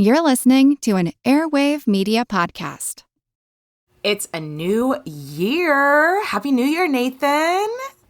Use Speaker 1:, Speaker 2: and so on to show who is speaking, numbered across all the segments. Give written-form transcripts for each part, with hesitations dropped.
Speaker 1: You're listening to an Airwave Media Podcast.
Speaker 2: It's a new year. Happy New Year, Nathan.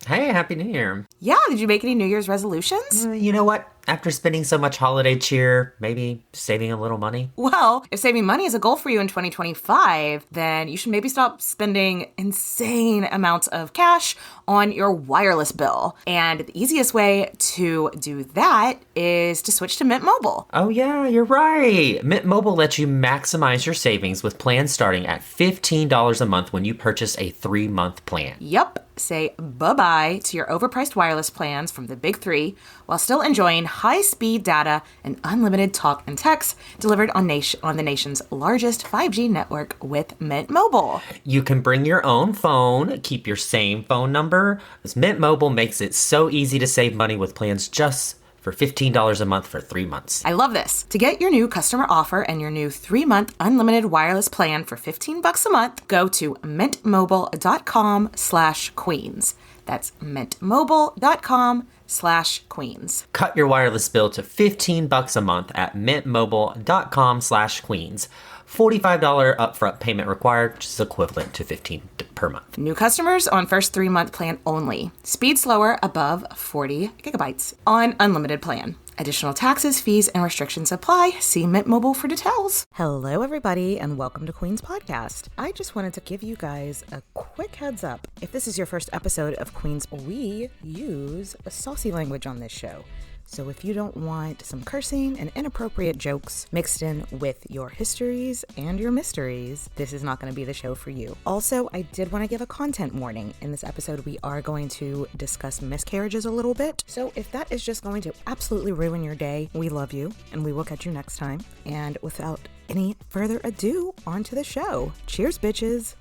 Speaker 3: Hey, Happy New Year.
Speaker 2: Yeah, did you make any New Year's resolutions?
Speaker 3: You know what? After spending so much holiday cheer, maybe saving a little money.
Speaker 2: Well, if saving money is a goal for you in 2025, then you should maybe stop spending insane amounts of cash on your wireless bill. And the easiest way to do that is to switch to Mint Mobile.
Speaker 3: Oh yeah, you're right. Mint Mobile lets you maximize your savings with plans starting at $15 a month when you purchase a 3-month plan.
Speaker 2: Yep. Say bye-bye to your overpriced wireless plans from the big three while still enjoying high-speed data and unlimited talk and text delivered on the nation's largest 5G network with Mint Mobile.
Speaker 3: You can bring your own phone, keep your same phone number. Mint Mobile makes it so easy to save money with plans just for $15 a month for 3 months.
Speaker 2: I love this. To get your new customer offer and your new 3-month unlimited wireless plan for $15 a month, go to mintmobile.com/queens. That's mintmobile.com/queens.
Speaker 3: Cut your wireless bill to $15 a month at mintmobile.com/queens. $45 upfront payment required, which is equivalent to $15 per month.
Speaker 2: New customers on first 3-month plan only. Speed slower above 40 gigabytes on unlimited plan. Additional taxes, fees, and restrictions apply. See Mint Mobile for details. Hello, everybody, and welcome to Queen's Podcast. I just wanted to give you guys a quick heads up. If this is your first episode of Queen's, we use a saucy language on this show. So if you don't want some cursing and inappropriate jokes mixed in with your histories and your mysteries, this is not going to be the show for you. Also, I did want to give a content warning. In this episode, we are going to discuss miscarriages a little bit. So if that is just going to absolutely ruin your day, we love you and we will catch you next time. And without any further ado, on to the show. Cheers, bitches.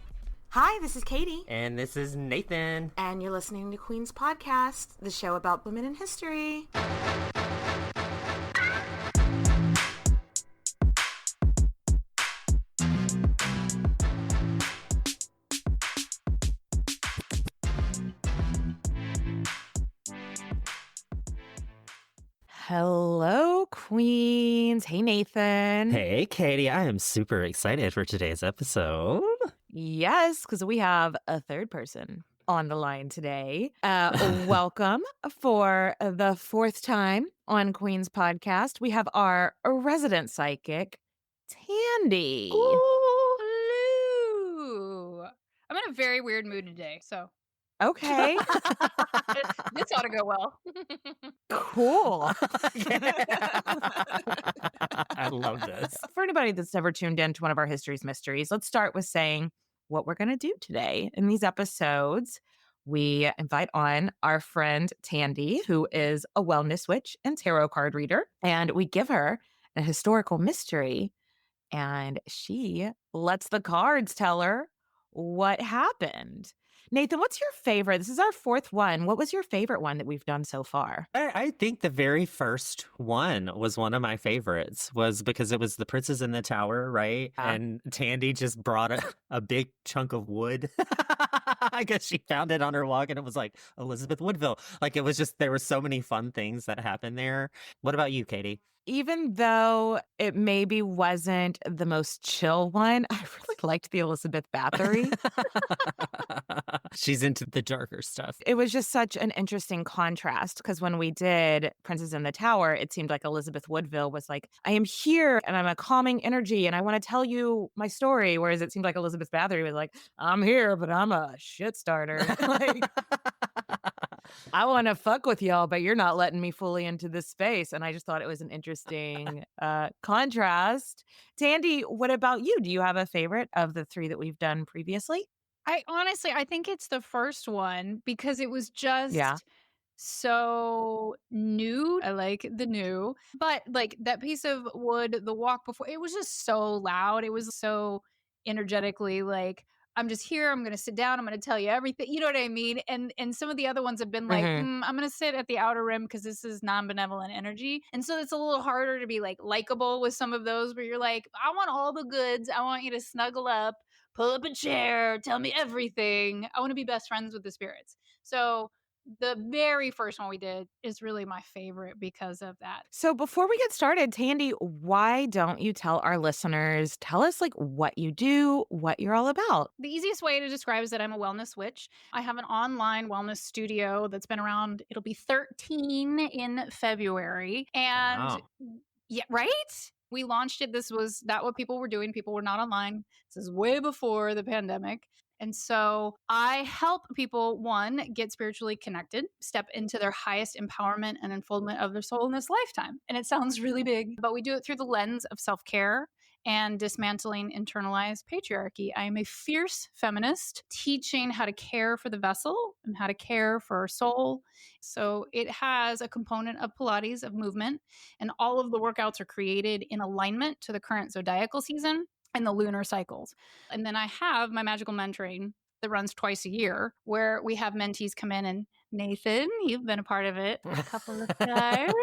Speaker 2: Hi, this is Katie.
Speaker 3: And this is Nathan.
Speaker 2: And you're listening to Queen's Podcast, the show about women in history. Hello, Queens. Hey, Nathan.
Speaker 3: Hey, Katie. I am super excited for today's episode.
Speaker 2: Yes, because we have a third person on the line today. Welcome for the 4th time on Queen's Podcast. We have our resident psychic, Tandy.
Speaker 4: Hello. I'm in a very weird mood today, so.
Speaker 2: Okay.
Speaker 4: This ought to go well.
Speaker 2: Cool.
Speaker 3: I love this.
Speaker 2: For anybody that's never tuned in to one of our History's Mysteries, let's start with saying what we're going to do today. In these episodes, we invite on our friend Tandy, who is a wellness witch and tarot card reader, and we give her a historical mystery, and she lets the cards tell her what happened. Nathan, what's your favorite? This is our 4th one. What was your favorite one that we've done so far?
Speaker 3: I think the very first one was one of my favorites, was because it was the Princes in the Tower, right? And Tandy just brought a big chunk of wood. I guess she found it on her walk and it was like Elizabeth Woodville. Like it was just, there were so many fun things that happened there. What about you, Katie?
Speaker 2: Even though it maybe wasn't the most chill one, I really liked the Elizabeth Bathory.
Speaker 3: She's into the darker stuff.
Speaker 2: It was just such an interesting contrast because when we did Princess in the Tower, it seemed like Elizabeth Woodville was like, I am here and I'm a calming energy and I want to tell you my story. Whereas it seemed like Elizabeth Bathory was like, I'm here, but I'm a shit starter. Like, I want to fuck with y'all, but you're not letting me fully into this space. And I just thought it was an interesting contrast. Tandy, what about you? Do you have a favorite of the 3 that we've done previously?
Speaker 4: I think it's the first one because it was just so new. I like the new, but like that piece of wood, the walk before, it was just so loud. It was so energetically like, I'm just here. I'm going to sit down. I'm going to tell you everything. You know what I mean? And some of the other ones have been like, I'm going to sit at the outer rim because this is non-benevolent energy. And so it's a little harder to be like likable with some of those where you're like, I want all the goods. I want you to snuggle up, pull up a chair, tell me everything. I want to be best friends with the spirits. So the very first one we did is really my favorite because of that.
Speaker 2: So before we get started, Tandy, why don't you tell our listeners, tell us like what you do, what you're all about?
Speaker 4: The easiest way to describe is that I'm a wellness witch. I have an online wellness studio that's been around, it'll be 13 in February. And
Speaker 3: Wow.
Speaker 4: yeah, right? We launched it. This was not what people were doing. People were not online. This is way before the pandemic. And so I help people, one, get spiritually connected, step into their highest empowerment and unfoldment of their soul in this lifetime. And it sounds really big, but we do it through the lens of self-care and dismantling internalized patriarchy. I am a fierce feminist teaching how to care for the vessel and how to care for our soul. So it has a component of Pilates, of movement, and all of the workouts are created in alignment to the current zodiacal season and the lunar cycles. And then I have my magical mentoring that runs twice a year, where we have mentees come in, and Nathan, you've been a part of it a couple of times.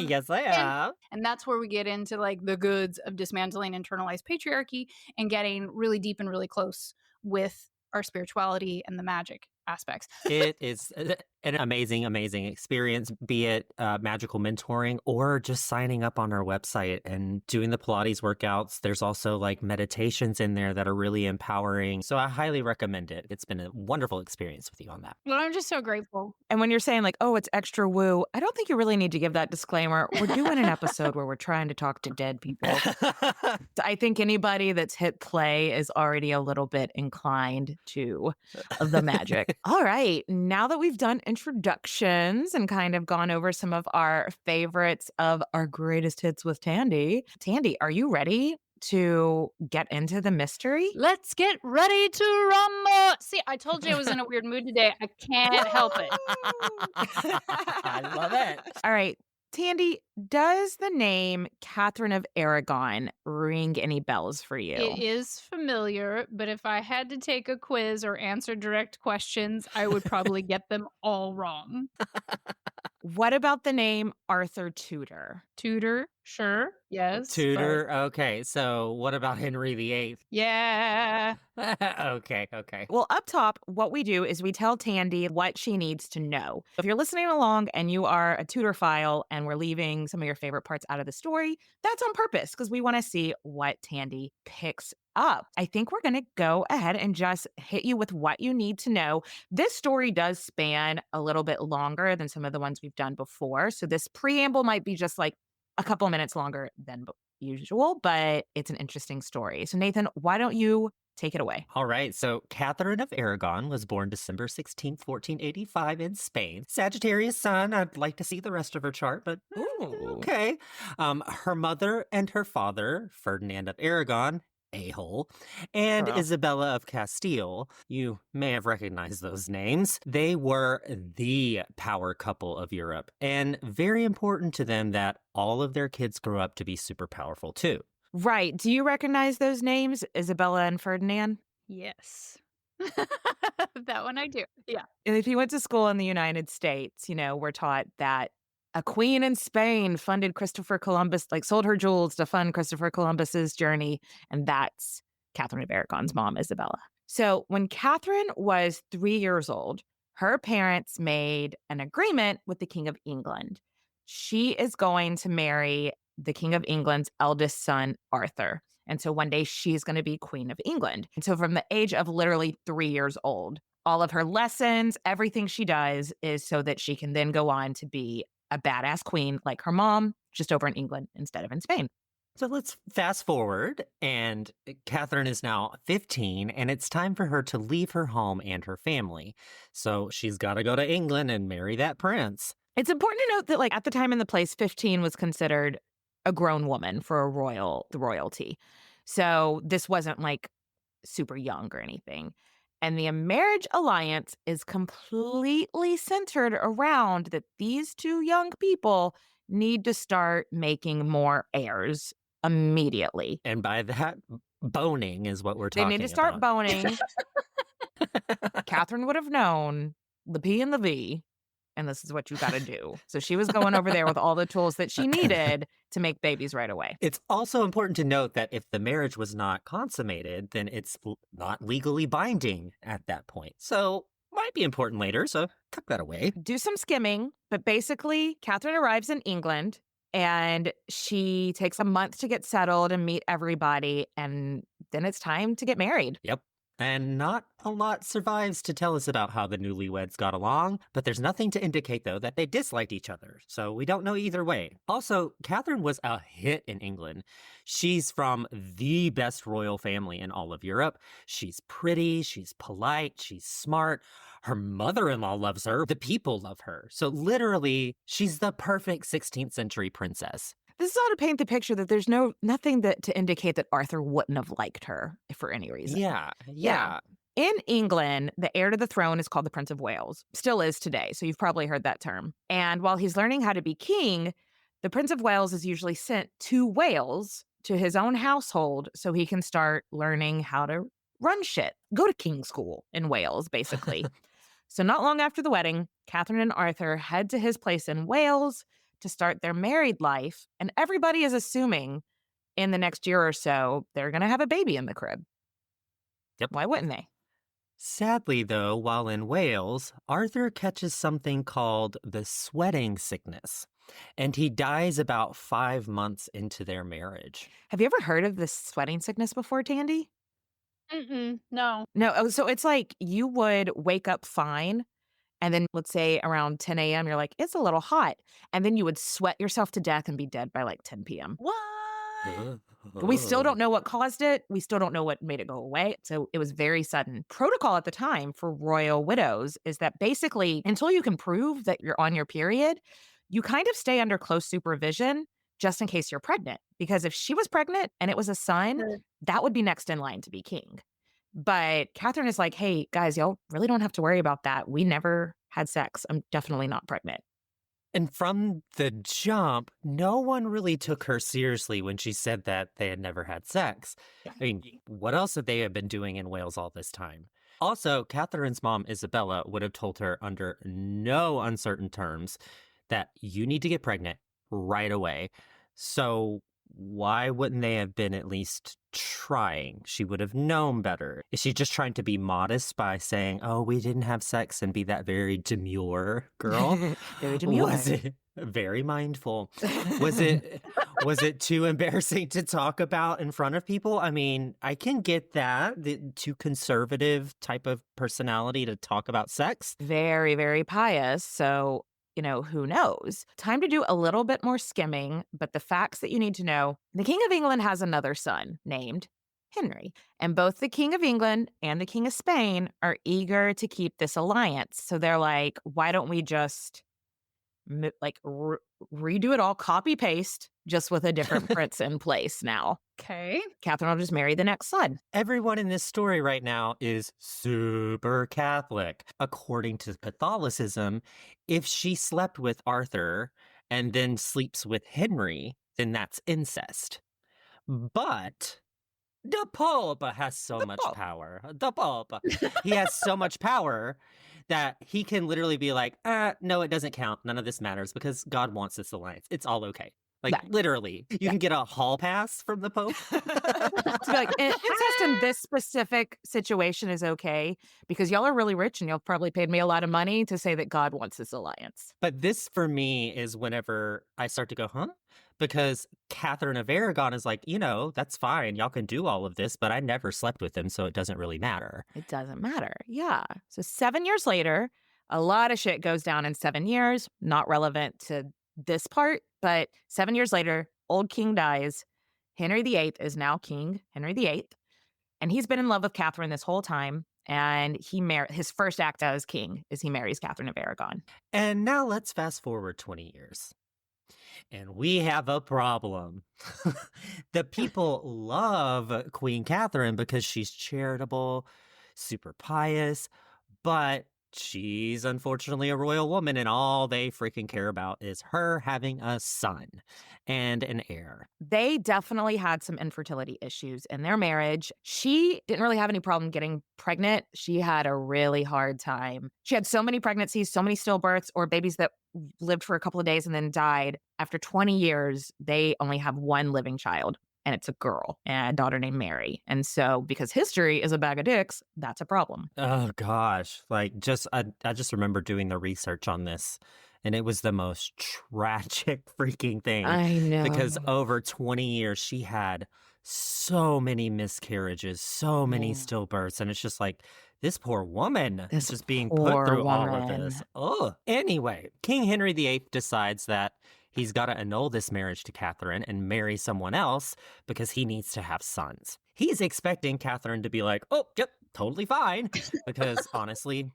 Speaker 3: Yes, I have.
Speaker 4: And that's where we get into like the goods of dismantling internalized patriarchy and getting really deep and really close with our spirituality and the magic aspects.
Speaker 3: It is an amazing, amazing experience, be it magical mentoring or just signing up on our website and doing the Pilates workouts. There's also like meditations in there that are really empowering. So I highly recommend it. It's been a wonderful experience with you on that.
Speaker 4: Well, I'm just so grateful.
Speaker 2: And when you're saying like, oh, it's extra woo, I don't think you really need to give that disclaimer. We're doing an episode where we're trying to talk to dead people. I think anybody that's hit play is already a little bit inclined to the magic. All right. Now that we've done introductions and kind of gone over some of our favorites of our greatest hits with Tandy. Tandy, are you ready to get into the mystery?
Speaker 4: Let's get ready to rumble. See, I told you I was in a weird mood today. I can't help it.
Speaker 3: I love it.
Speaker 2: All right. Tandy, does the name Catherine of Aragon ring any bells for you?
Speaker 4: It is familiar, but if I had to take a quiz or answer direct questions, I would probably get them all wrong.
Speaker 2: What about the name Arthur Tudor?
Speaker 4: Tudor, sure, yes.
Speaker 3: Tudor, okay. So what about Henry VIII?
Speaker 4: Yeah.
Speaker 3: Okay.
Speaker 2: Well, up top, what we do is we tell Tandy what she needs to know. If you're listening along and you are a Tudor file and we're leaving some of your favorite parts out of the story, that's on purpose because we want to see what Tandy picks up. I think we're going to go ahead and just hit you with what you need to know. This story does span a little bit longer than some of the ones we've done before. So this preamble might be just like a couple minutes longer than usual, but it's an interesting story. So Nathan, why don't you take it away?
Speaker 3: All right. So Catherine of Aragon was born December 16th, 1485 in Spain. Sagittarius sun. I'd like to see the rest of her chart, but okay. Her mother and her father, Ferdinand of Aragon, a-hole, and Isabella of Castile, you may have recognized those names. They were the power couple of Europe, and very important to them that all of their kids grow up to be super powerful too.
Speaker 2: Right. Do you recognize those names, Isabella and Ferdinand?
Speaker 4: Yes. That one I do. Yeah.
Speaker 2: And if you went to school in the United States, you know, we're taught that a queen in Spain funded Christopher Columbus, like sold her jewels to fund Christopher Columbus's journey. And that's Catherine of Aragon's mom, Isabella. So when Catherine was 3 years old, her parents made an agreement with the King of England. She is going to marry the King of England's eldest son, Arthur. And so one day she's going to be Queen of England. And so from the age of literally 3 years old, all of her lessons, everything she does is so that she can then go on to be a badass queen like her mom, just over in England instead of in Spain.
Speaker 3: So let's fast forward, and Catherine is now 15, and it's time for her to leave her home and her family. So she's got to go to England and marry that prince.
Speaker 2: It's important to note that, like, at the time and the place, 15 was considered a grown woman for the royalty. So this wasn't like super young or anything. And the marriage alliance is completely centered around that these two young people need to start making more heirs immediately.
Speaker 3: And by that, boning is what we're talking about.
Speaker 2: They need to start boning. Catherine would have known the P and the V, and this is what you got to do. So she was going over there with all the tools that she needed to make babies right away.
Speaker 3: It's also important to note that if the marriage was not consummated, then it's not legally binding at that point. So might might be important later, so tuck that away.
Speaker 2: Do some skimming, but basically, Catherine arrives in England and she takes a month to get settled and meet everybody, and then it's time to get married.
Speaker 3: Yep. And not a lot survives to tell us about how the newlyweds got along, but there's nothing to indicate, though, that they disliked each other, so we don't know either way. Also, Catherine was a hit in England. She's from the best royal family in all of Europe. She's pretty, she's polite, she's smart. Her mother-in-law loves her. The people love her. So literally, she's the perfect 16th century princess.
Speaker 2: This is all to paint the picture that there's nothing to indicate that Arthur wouldn't have liked her for any reason.
Speaker 3: Yeah.
Speaker 2: In England, the heir to the throne is called the Prince of Wales. Still is today, so you've probably heard that term. And while he's learning how to be king, the Prince of Wales is usually sent to Wales, to his own household, so he can start learning how to run shit. Go to king school in Wales, basically. So not long after the wedding, Catherine and Arthur head to his place in Wales to start their married life, and everybody is assuming in the next year or so, they're going to have a baby in the crib.
Speaker 3: Yep.
Speaker 2: Why wouldn't they?
Speaker 3: Sadly, though, while in Wales, Arthur catches something called the sweating sickness, and he dies about 5 months into their marriage.
Speaker 2: Have you ever heard of this sweating sickness before, Tandy?
Speaker 4: No.
Speaker 2: No, so it's like you would wake up fine, and then let's say around 10 a.m., you're like, it's a little hot. And then you would sweat yourself to death and be dead by like 10 p.m.
Speaker 4: What?
Speaker 2: We still don't know what caused it. We still don't know what made it go away. So it was very sudden. Protocol at the time for royal widows is that basically until you can prove that you're on your period, you kind of stay under close supervision just in case you're pregnant. Because if she was pregnant and it was a son, that would be next in line to be king. But Catherine is like, hey, guys, y'all really don't have to worry about that. We never had sex. I'm definitely not pregnant.
Speaker 3: And from the jump, no one really took her seriously when she said that they had never had sex. I mean, what else would they have been doing in Wales all this time? Also, Catherine's mom, Isabella, would have told her under no uncertain terms that you need to get pregnant right away. So why wouldn't they have been at least trying? She would have known better. Is she just trying to be modest by saying, oh, we didn't have sex and be that very demure girl?
Speaker 2: Very demure.
Speaker 3: Was it very mindful? Was it too embarrassing to talk about in front of people? I mean, I can get that, the too conservative type of personality to talk about sex.
Speaker 2: Very, very pious. So who knows? Time to do a little bit more skimming, but the facts that you need to know, the King of England has another son named Henry, and both the King of England and the King of Spain are eager to keep this alliance. So they're like, why don't we just redo it all, copy paste, just with a different prince in place now.
Speaker 4: Okay.
Speaker 2: Catherine will just marry the next son.
Speaker 3: Everyone in this story right now is super Catholic. According to Catholicism, if she slept with Arthur and then sleeps with Henry, then that's incest. But the Pope has so much power. The Pope. He has so much power that he can literally be like, no, it doesn't count. None of this matters because God wants this alliance. It's all okay. Like, literally, you can get a hall pass from the Pope.
Speaker 2: To be like, incest in this specific situation is okay because y'all are really rich and y'all probably paid me a lot of money to say that God wants this alliance.
Speaker 3: But this, for me, is whenever I start to go, huh? Because Catherine of Aragon is like, that's fine. Y'all can do all of this, but I never slept with him, so it doesn't really matter.
Speaker 2: It doesn't matter. Yeah. So 7 years later, a lot of shit goes down in 7 years. Not relevant to this part, but 7 years later, old king dies. Henry VIII is now King Henry VIII, and he's been in love with Catherine this whole time. And his first act as king is he marries Catherine of Aragon.
Speaker 3: And now let's fast forward 20 years. And we have a problem. The people love Queen Catherine because she's charitable, super pious, but she's unfortunately a royal woman, and all they freaking care about is her having a son and an heir.
Speaker 2: They definitely had some infertility issues in their marriage. She didn't really have any problem getting pregnant. She had a really hard time. She had so many pregnancies, so many stillbirths, or babies that lived for a couple of days and then died. After 20 years, they only have one living child. and it's a girl, and a daughter named Mary. And so because history is a bag of dicks, that's a problem.
Speaker 3: Oh, gosh. Like, I just remember doing the research on this, and it was the most tragic freaking thing.
Speaker 2: I know.
Speaker 3: Because over 20 years, she had so many miscarriages, so many stillbirths, and it's just like, this poor woman is just being put through all of this. Oh, anyway, King Henry VIII decides that he's got to annul this marriage to Catherine and marry someone else because he needs to have sons. He's expecting Catherine to be like, oh, yep, totally fine. Because honestly,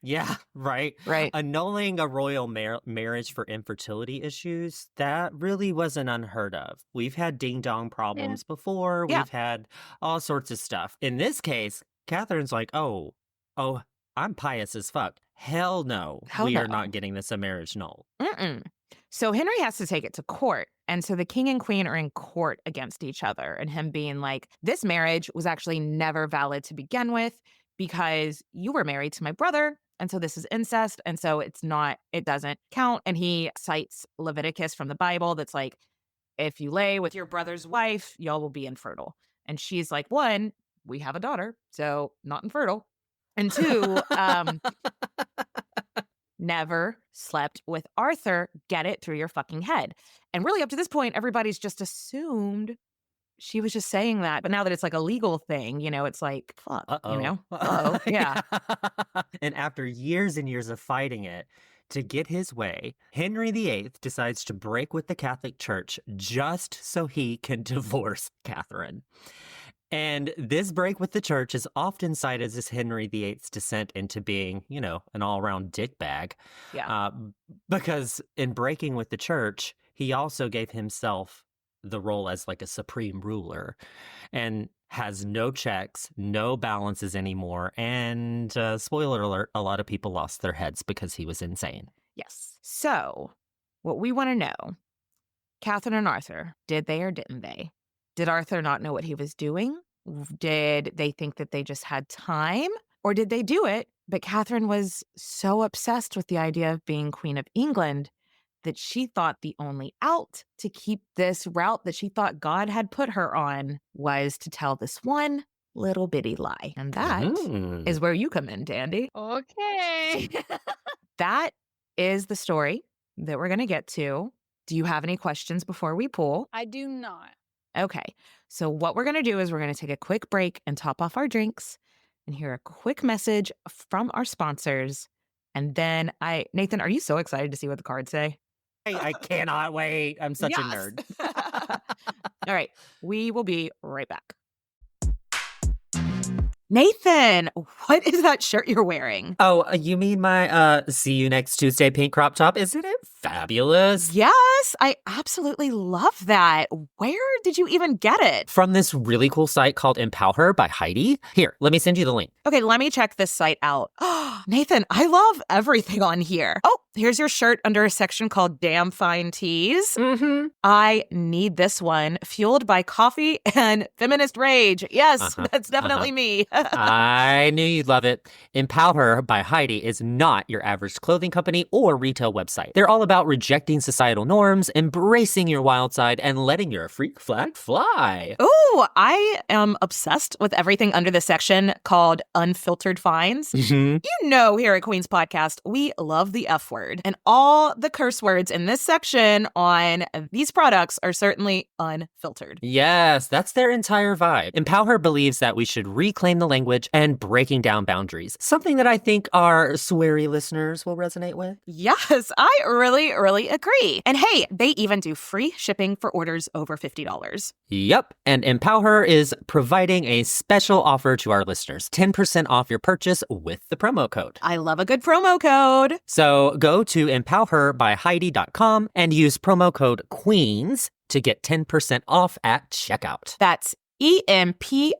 Speaker 3: yeah, right. Annulling a royal marriage for infertility issues, that really wasn't unheard of. We've had ding-dong problems before. We've had all sorts of stuff. In this case, Catherine's like, oh, I'm pious as fuck. Hell no. We are not getting this a marriage null.
Speaker 5: So Henry has to take it to court. And so the king and queen are in court against each other, and him being like, this marriage was actually never valid to begin with because you were married to my brother. And so this is incest. And so it doesn't count. And he cites Leviticus from the Bible that's like, if you lay with your brother's wife, y'all will be infertile. And she's like, one, we have a daughter, so not infertile. And two, never slept with Arthur. Get it through your fucking head. And really up to this point, everybody's just assumed she was just saying that. But now that it's like a legal thing, it's like, fuck, yeah.
Speaker 3: And after years and years of fighting it, to get his way, Henry VIII decides to break with the Catholic Church just so he can divorce Catherine. And this break with the church is often cited as Henry VIII's descent into being, an all-around dickbag.
Speaker 5: Yeah.
Speaker 3: Because in breaking with the church, he also gave himself the role as like a supreme ruler and has no checks, no balances anymore. And spoiler alert, a lot of people lost their heads because he was insane.
Speaker 5: Yes. So what we want to know, Catherine and Arthur, did they or didn't they? Did Arthur not know what he was doing? Did they think that they just had time? Or did they do it? But Catherine was so obsessed with the idea of being Queen of England that she thought the only out to keep this route that she thought God had put her on was to tell this one little bitty lie. And that is where you come in, Tandy.
Speaker 4: Okay.
Speaker 5: That is the story that we're going to get to. Do you have any questions before we pull?
Speaker 4: I do not.
Speaker 5: Okay, so what we're going to do is we're going to take a quick break and top off our drinks and hear a quick message from our sponsors. And then Nathan, are you so excited to see what the cards say?
Speaker 3: I cannot wait. I'm such a nerd.
Speaker 5: All right, we will be right back. Nathan, what is that shirt you're wearing?
Speaker 3: Oh, you mean my see you next Tuesday pink crop top? Isn't it fabulous?
Speaker 5: Yes, I absolutely love that. Where did you even get it?
Speaker 3: From this really cool site called Empower by Heidi. Here, let me send you the link.
Speaker 5: Okay, let me check this site out. Nathan, I love everything on here. Oh, here's your shirt under a section called Damn Fine Tees.
Speaker 3: Mm-hmm.
Speaker 5: I need this one. Fueled by coffee and feminist rage. Yes, that's definitely me.
Speaker 3: I knew you'd love it. Empower by Heidi is not your average clothing company or retail website. They're all about rejecting societal norms, embracing your wild side, and letting your freak flag fly.
Speaker 5: Ooh, I am obsessed with everything under the section called Unfiltered Finds.
Speaker 3: Mm-hmm.
Speaker 5: You know, here at Queen's Podcast, we love the F word. And all the curse words in this section on these products are certainly unfiltered.
Speaker 3: Yes, that's their entire vibe. Empower believes that we should reclaim the language and breaking down boundaries. Something that I think our sweary listeners will resonate with.
Speaker 5: Yes, I really, really agree. And hey, they even do free shipping for orders over $50.
Speaker 3: Yep, and Empower is providing a special offer to our listeners. 10% off your purchase with the promo code.
Speaker 5: I love a good promo code.
Speaker 3: So go to empowerbyheidi.com and use promo code QUEENS to get 10% off at checkout.
Speaker 5: That's EMPOWHER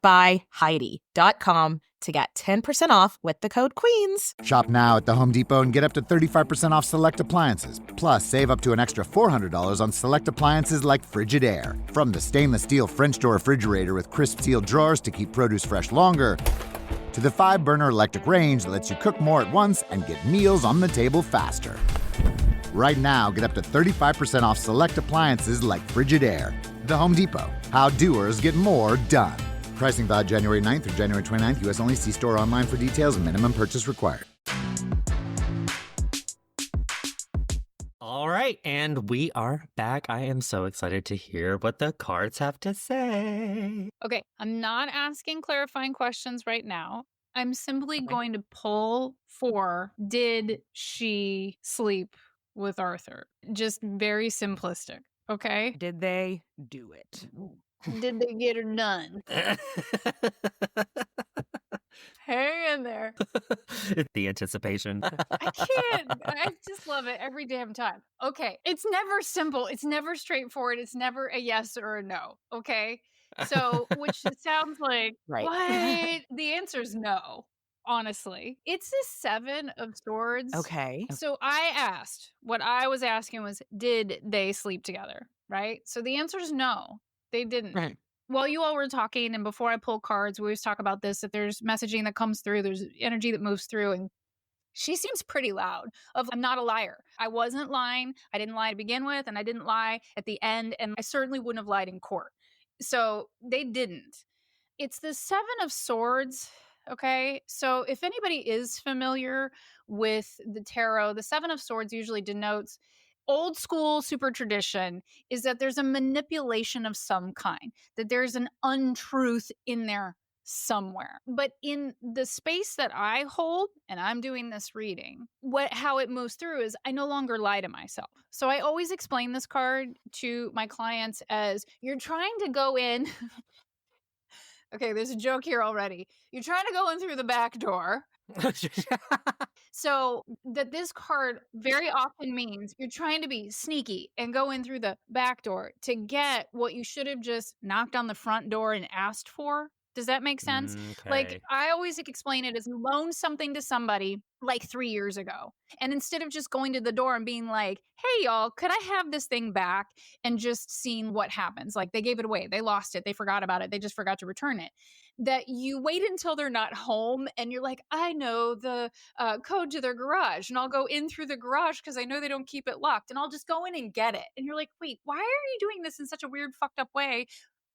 Speaker 5: by Heidi.com to get 10% off with the code QUEENS.
Speaker 6: Shop now at the Home Depot and get up to 35% off select appliances. Plus, save up to an extra $400 on select appliances like Frigidaire. From the stainless steel French door refrigerator with crisp steel drawers to keep produce fresh longer, to the 5-burner electric range that lets you cook more at once and get meals on the table faster. Right now, get up to 35% off select appliances like Frigidaire. The Home Depot. How doers get more done. Pricing valid January 9th through January 29th. U.S. only. See store online for details. Minimum purchase required.
Speaker 3: All right, and we are back. I am so excited to hear what the cards have to say.
Speaker 4: Okay, I'm not asking clarifying questions right now. I'm simply going to pull for, did she sleep with Arthur? Just very simplistic, okay?
Speaker 5: Did they do it?
Speaker 4: Did they get her done? Hang in there.
Speaker 3: The anticipation.
Speaker 4: I can't. I just love it every damn time. Okay. It's never simple. It's never straightforward. It's never a yes or a no. Okay. So, which sounds like,
Speaker 5: Right.
Speaker 4: what? The answer is no, honestly. It's the 7 of Swords.
Speaker 5: Okay.
Speaker 4: So I asked, what I was asking was, did they sleep together? Right. So the answer is no, they didn't.
Speaker 5: Right.
Speaker 4: While you all were talking, and before I pull cards, we always talk about this, that there's messaging that comes through, there's energy that moves through, and she seems pretty loud of, I'm not a liar. I wasn't lying. I didn't lie to begin with, and I didn't lie at the end, and I certainly wouldn't have lied in court. So they didn't. It's the 7 of Swords. Okay. So if anybody is familiar with the tarot, the 7 of Swords usually denotes old school super tradition, is that there's a manipulation of some kind, that there's an untruth in there somewhere. But in the space that I hold, and I'm doing this reading, how it moves through is I no longer lie to myself. So I always explain this card to my clients as, you're trying to go in. Okay, there's a joke here already. You're trying to go in through the back door. So that this card very often means you're trying to be sneaky and go in through the back door to get what you should have just knocked on the front door and asked for. Does that make sense? Like,
Speaker 3: Okay.
Speaker 4: I always explain it as, you loaned something to somebody like 3 years ago. And instead of just going to the door and being like, hey, y'all, could I have this thing back? And just seeing what happens. Like, they gave it away. They lost it. They forgot about it. They just forgot to return it. That you wait until they're not home and you're like, I know the code to their garage, and I'll go in through the garage because I know they don't keep it locked, and I'll just go in and get it. And you're like, wait, why are you doing this in such a weird, fucked up way?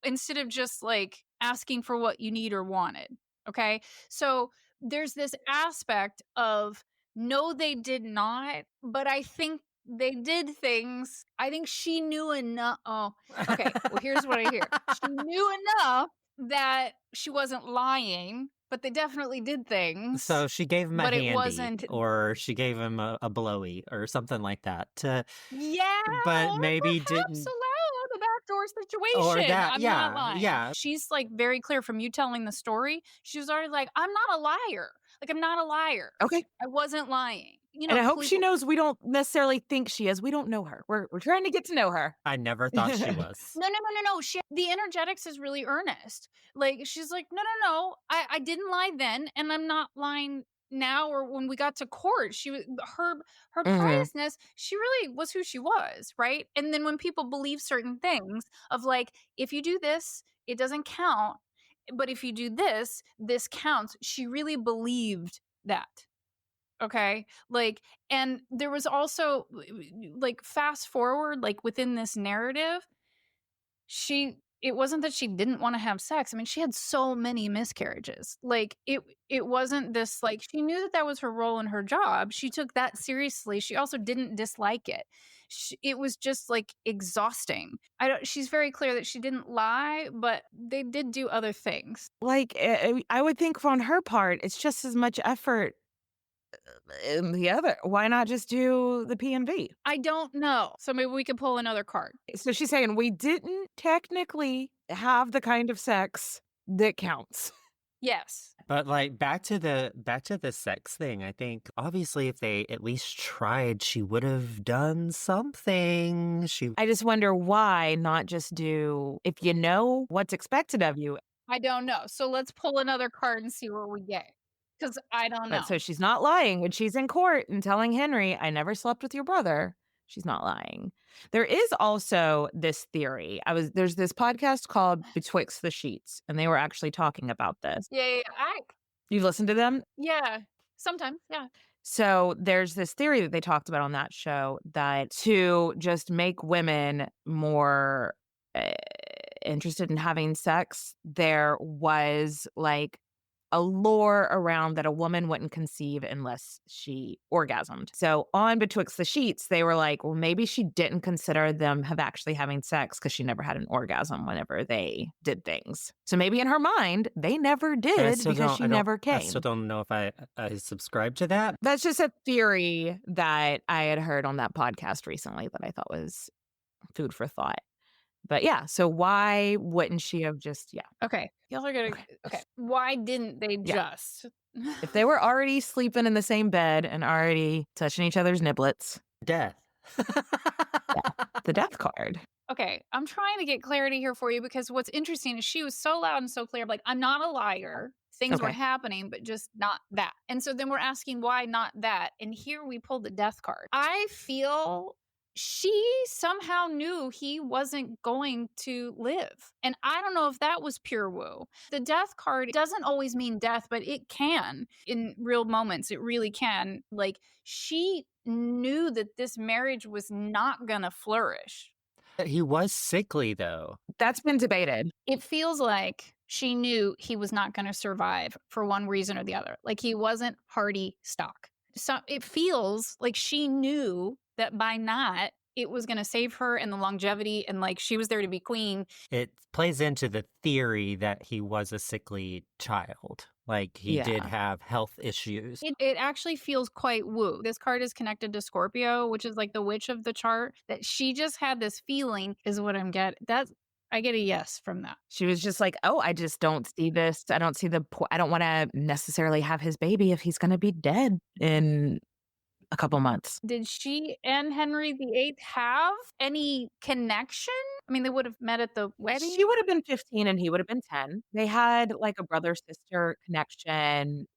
Speaker 4: Instead of just like asking for what you need or wanted. Okay. So there's this aspect of, no, they did not, but I think they did things. I think she knew enough. Oh, okay. Well, here's what I hear. She knew enough that she wasn't lying, but they definitely did things.
Speaker 3: So she gave him a
Speaker 4: but
Speaker 3: handy,
Speaker 4: it wasn't.
Speaker 3: or she gave him a blowy or something like that.
Speaker 4: Yeah,
Speaker 3: But
Speaker 4: or
Speaker 3: maybe
Speaker 4: perhaps
Speaker 3: didn't.
Speaker 4: allow the backdoor situation.
Speaker 3: Or that,
Speaker 4: I'm
Speaker 3: yeah,
Speaker 4: not lying.
Speaker 3: yeah.
Speaker 4: She's like very clear from you telling the story. She was already like, I'm not a liar. Like, I'm not a liar.
Speaker 5: Okay.
Speaker 4: I wasn't lying. You know,
Speaker 5: And I hope she knows we don't necessarily think she is. We don't know her. We're trying to get to know her.
Speaker 3: I never thought she was.
Speaker 4: No. The energetics is really earnest. Like, she's like, no. I didn't lie then, and I'm not lying now. Or when we got to court, she was her piousness. She really was who she was, right? And then when people believe certain things of like, if you do this, it doesn't count, but if you do this, this counts. She really believed that. Okay. Like, and there was also like, fast forward, like within this narrative, it wasn't that she didn't want to have sex. I mean, she had so many miscarriages. Like, it wasn't this, like, she knew that was her role in her job. She took that seriously. She also didn't dislike it. It was just like exhausting. She's very clear that she didn't lie, but they did do other things.
Speaker 5: Like, I would think on her part, it's just as much effort in the other. Why not just do the PMV?
Speaker 4: I don't know. So maybe we could pull another card.
Speaker 5: So she's saying we didn't technically have the kind of sex that counts.
Speaker 4: Yes.
Speaker 3: But like back to the sex thing, I think obviously if they at least tried, she would have done something.
Speaker 5: I just wonder why not just do, if you know what's expected of you.
Speaker 4: I don't know. So let's pull another card and see what we get. Because I don't know.
Speaker 5: But so she's not lying when she's in court and telling Henry, I never slept with your brother. She's not lying. There is also this theory. There's this podcast called Betwixt the Sheets, and they were actually talking about this.
Speaker 4: Yeah.
Speaker 5: You've listened to them?
Speaker 4: Yeah. Sometimes, yeah.
Speaker 5: So there's this theory that they talked about on that show that to just make women more interested in having sex, there was like a lore around that a woman wouldn't conceive unless she orgasmed. So on Betwixt the Sheets, they were like, well, maybe she didn't consider them have actually having sex because she never had an orgasm whenever they did things. So maybe in her mind, they never did because she never came.
Speaker 3: I still don't know if I subscribe to that.
Speaker 5: That's just a theory that I had heard on that podcast recently that I thought was food for thought. But yeah, so why wouldn't she have just,
Speaker 4: Okay. Y'all are going to, okay. Why didn't they just?
Speaker 5: If they were already sleeping in the same bed and already touching each other's niblets.
Speaker 3: Death.
Speaker 5: The death card.
Speaker 4: Okay, I'm trying to get clarity here for you because what's interesting is she was so loud and so clear. Like, I'm not a liar. Things were happening, but just not that. And so then we're asking why not that? And here we pulled the death card. I feel she somehow knew he wasn't going to live. And I don't know if that was pure woo. The death card doesn't always mean death, but it can in real moments. It really can. Like, she knew that this marriage was not going to flourish.
Speaker 3: He was sickly, though.
Speaker 5: That's been debated.
Speaker 4: It feels like she knew he was not going to survive for one reason or the other. Like, he wasn't hardy stock. So it feels like she knew that by not, it was going to save her and the longevity and like she was there to be queen.
Speaker 3: It plays into the theory that he was a sickly child. Like he did have health issues.
Speaker 4: It actually feels quite woo. This card is connected to Scorpio, which is like the witch of the chart, that she just had this feeling is what I'm getting. I get a yes from that.
Speaker 5: She was just like, oh, I just don't see this. I don't see I don't want to necessarily have his baby if he's going to be dead in a couple months.
Speaker 4: Did she and Henry VIII have any connection? I mean, they would have met at the wedding.
Speaker 5: She would have been 15 and he would have been 10. They had like a brother-sister connection.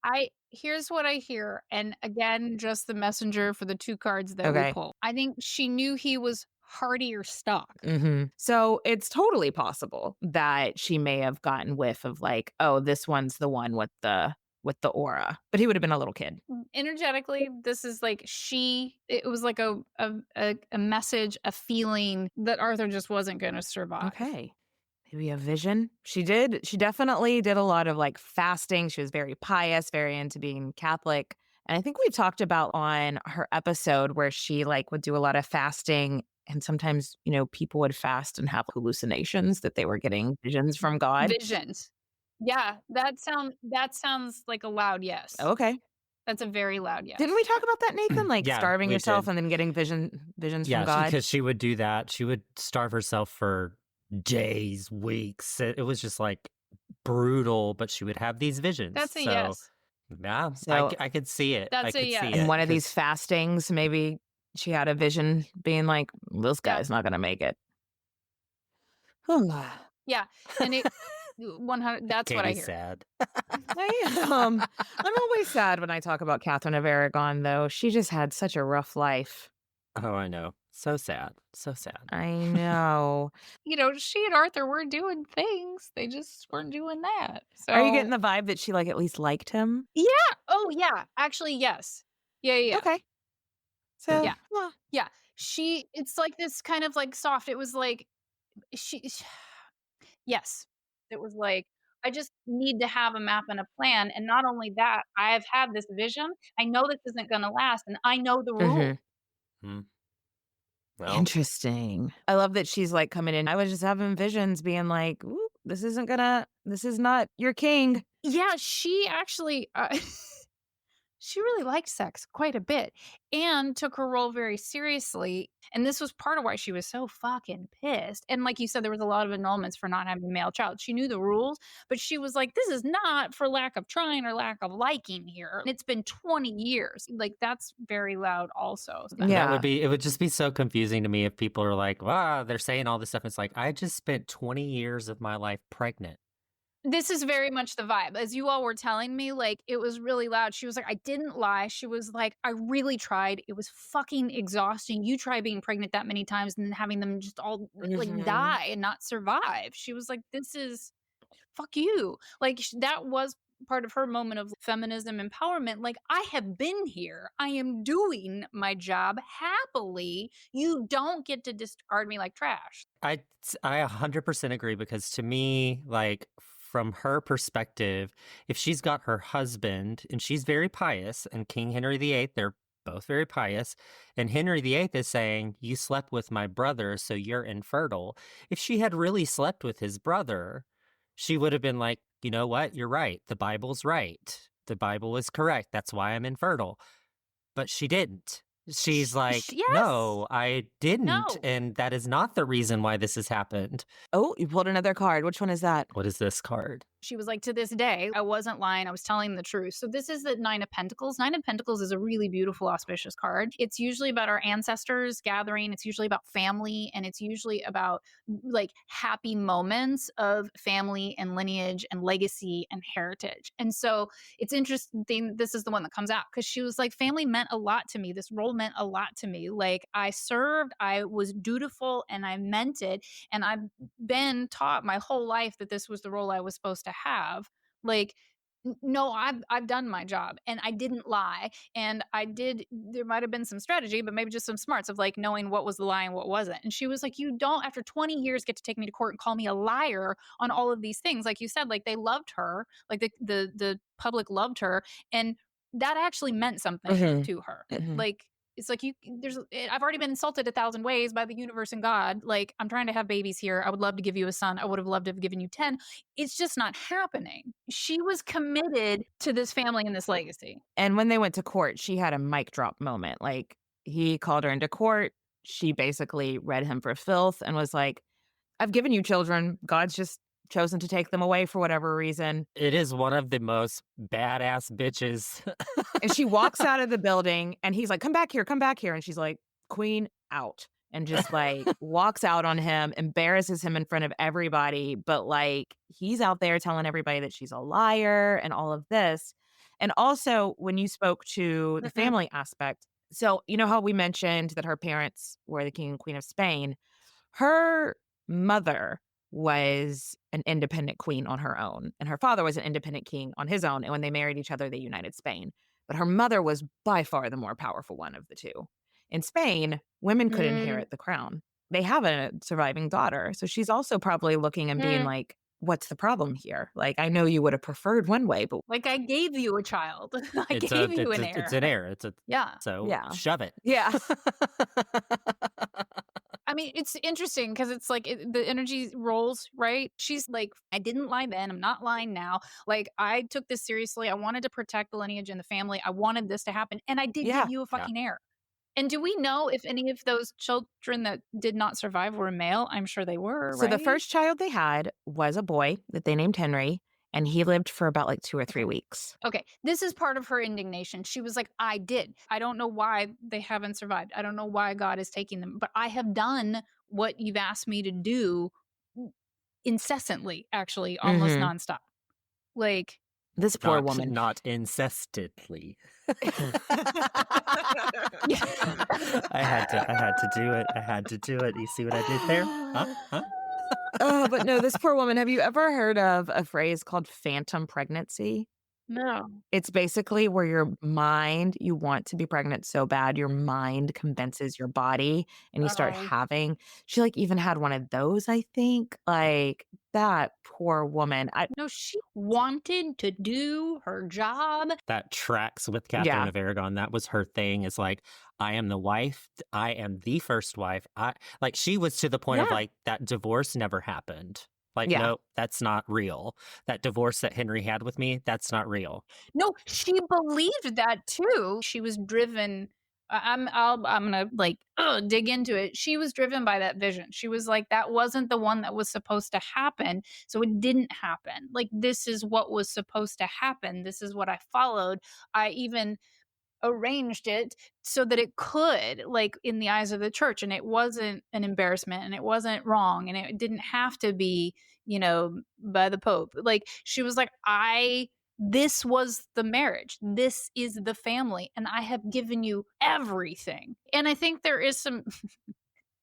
Speaker 4: Here's what I hear. And again, just the messenger for the two cards that we pull. I think she knew he was hardier stock.
Speaker 5: Mm-hmm. So it's totally possible that she may have gotten whiff of like, oh, this one's the one with the aura, but he would have been a little kid.
Speaker 4: Energetically, this is like it was like a message, a feeling that Arthur just wasn't going to survive.
Speaker 5: Okay. Maybe a vision. She definitely did a lot of like fasting. She was very pious, very into being Catholic. And I think we talked about on her episode where she like would do a lot of fasting. And sometimes, people would fast and have hallucinations that they were getting visions from God.
Speaker 4: Visions. Yeah, that sounds like a loud yes.
Speaker 5: Okay.
Speaker 4: That's a very loud yes.
Speaker 5: Didn't we talk about that, Nathan? Like starving yourself
Speaker 3: did.
Speaker 5: And then getting visions from God?
Speaker 3: Because she would do that. She would starve herself for days, weeks. It was just like brutal, but she would have these visions.
Speaker 4: That's a yes.
Speaker 3: Yeah, so, I could see it.
Speaker 4: That's a yes.
Speaker 5: In one of these fastings, maybe she had a vision being like, this guy's not going to make it.
Speaker 4: Yeah, and it 100. That's what I hear.
Speaker 3: Sad.
Speaker 5: I am. I'm always sad when I talk about Catherine of Aragon, though. She just had such a rough life.
Speaker 3: Oh, I know. So sad. So sad.
Speaker 5: I know.
Speaker 4: She and Arthur were doing things. They just weren't doing that. So,
Speaker 5: are you getting the vibe that she like at least liked him?
Speaker 4: Yeah. Oh, yeah. Actually, yes. Yeah.
Speaker 5: Okay. So
Speaker 4: yeah. Yeah. It's like this kind of like soft. It was like yes. It was like, I just need to have a map and a plan. And not only that, I have had this vision. I know this isn't going to last. And I know the rule.
Speaker 3: Mm-hmm. Well.
Speaker 5: Interesting. I love that she's like coming in. I was just having visions being like, ooh, this is not your king.
Speaker 4: Yeah, she actually, she really liked sex quite a bit and took her role very seriously. And this was part of why she was so fucking pissed. And like you said, there was a lot of annulments for not having a male child. She knew the rules, but she was like, this is not for lack of trying or lack of liking here. And it's been 20 years. Like, that's very loud also. So
Speaker 5: yeah.
Speaker 3: It would just be so confusing to me if people are like, wow, they're saying all this stuff. It's like, I just spent 20 years of my life pregnant.
Speaker 4: This is very much the vibe. As you all were telling me, like, it was really loud. She was like, I didn't lie. She was like, I really tried. It was fucking exhausting. You try being pregnant that many times and then having them just all like die and not survive. She was like, this is fuck you. Like, that was part of her moment of feminism empowerment. Like, I have been here. I am doing my job happily. You don't get to discard me like trash.
Speaker 3: I 100% agree, because to me, like, from her perspective, if she's got her husband and she's very pious, and King Henry VIII, they're both very pious, and Henry VIII is saying, you slept with my brother, so you're infertile. If she had really slept with his brother, she would have been like, you know what? You're right. The Bible's right. The Bible is correct. That's why I'm infertile. But she didn't. She's like,
Speaker 4: Yes.
Speaker 3: no, I didn't.
Speaker 4: No.
Speaker 3: And that is not the reason why this has happened.
Speaker 5: Oh, you pulled another card. Which one is that?
Speaker 3: What is this card?
Speaker 4: She was like, to this day, I wasn't lying. I was telling the truth. So this is the Nine of Pentacles. Nine of Pentacles is a really beautiful, auspicious card. It's usually about our ancestors gathering. It's usually about family. And it's usually about like happy moments of family and lineage and legacy and heritage. And so it's interesting. This is the one that comes out because she was like, family meant a lot to me. This role meant a lot to me. Like, I served, I was dutiful, and I meant it. And I've been taught my whole life that this was the role I was supposed to have. Like, no, I've done my job, and I didn't lie, and there might have been some strategy, but maybe just some smarts of like knowing what was the lie and what wasn't. And she was like, you don't, after 20 years, get to take me to court and call me a liar on all of these things. Like you said, like they loved her, like the public loved her, and that actually meant something to her. Like, it's like I've already been insulted 1,000 ways by the universe and God. Like, I'm trying to have babies here. I would love to give you a son. I would have loved to have given you 10. It's just not happening. She was committed to this family and this legacy.
Speaker 5: And when they went to court, she had a mic drop moment. Like, he called her into court. She basically read him for filth and was like, I've given you children. God's just chosen to take them away for whatever reason.
Speaker 3: It is one of the most badass bitches.
Speaker 5: And she walks out of the building and he's like, come back here. And she's like, queen, out. And just like walks out on him, embarrasses him in front of everybody. But like, he's out there telling everybody that she's a liar and all of this. And also, when you spoke to the family aspect, so you know how we mentioned that her parents were the king and queen of Spain? Her mother was an independent queen on her own, and her father was an independent king on his own. And when they married each other, they united Spain. But her mother was by far the more powerful one of the two. In Spain, women could inherit the crown. They have a surviving daughter. So she's also probably looking and being like, what's the problem here? Like, I know you would have preferred one way, but
Speaker 4: like, I gave you a child. I gave you an heir.
Speaker 3: It's an heir. Shove it.
Speaker 5: Yeah.
Speaker 4: I mean, it's interesting because it's like the energy rolls, right? She's like, I didn't lie then. I'm not lying now. Like, I took this seriously. I wanted to protect the lineage and the family. I wanted this to happen. And I did give you a fucking heir. And do we know if any of those children that did not survive were male? I'm sure they were,
Speaker 5: So the first child they had was a boy that they named Henry. And he lived for about like 2 or 3 weeks.
Speaker 4: Okay. This is part of her indignation. She was like, I did. I don't know why they haven't survived. I don't know why God is taking them. But I have done what you've asked me to do incessantly, actually, almost nonstop. Like,
Speaker 5: this poor woman.
Speaker 3: Not incestedly. I had to do it. I had to do it. You see what I did there? Huh?
Speaker 5: Oh, but no, this poor woman. Have you ever heard of a phrase called phantom pregnancy?
Speaker 4: No.
Speaker 5: It's basically where your mind, you want to be pregnant so bad, your mind convinces your body and you start having, she like even had one of those, I think. Like, that poor woman.
Speaker 4: No, she wanted to do her job.
Speaker 3: That tracks with Catherine of Aragon. That was her thing. It's like, I am the wife. I am the first wife. Like, she was to the point of like, that divorce never happened. Like, no, that's not real. That divorce that Henry had with me, that's not real.
Speaker 4: No, she believed that too. She was driven. I'm gonna like dig into it. She was driven by that vision. She was like, that wasn't the one that was supposed to happen, so it didn't happen. Like, this is what was supposed to happen. This is what I followed. I even arranged it so that it could, like, in the eyes of the church, and it wasn't an embarrassment, and it wasn't wrong, and it didn't have to be, by the Pope. Like, she was like, this was the marriage. This is the family, and I have given you everything. And I think there is some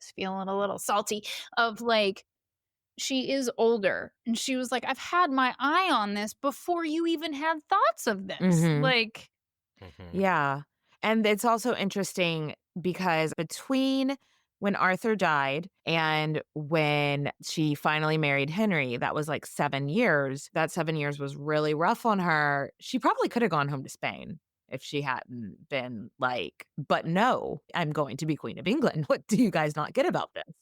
Speaker 4: feeling a little salty of like, she is older. And she was like, I've had my eye on this before you even had thoughts of this.
Speaker 5: Mhm.
Speaker 4: Like,
Speaker 5: Yeah. And it's also interesting because between when Arthur died and when she finally married Henry, that was like 7 years. That 7 years was really rough on her. She probably could have gone home to Spain if she hadn't been like, but no, I'm going to be Queen of England. What do you guys not get about this?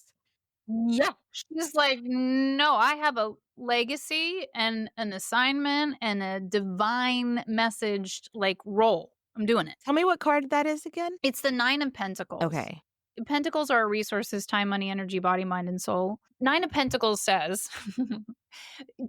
Speaker 4: yeah. She's like, no, I have a legacy and an assignment and a divine messaged like role. I'm doing it.
Speaker 5: Tell me what card that is again.
Speaker 4: It's the 9 of Pentacles.
Speaker 5: Okay.
Speaker 4: Pentacles are resources, time, money, energy, body, mind, and soul. 9 of Pentacles says,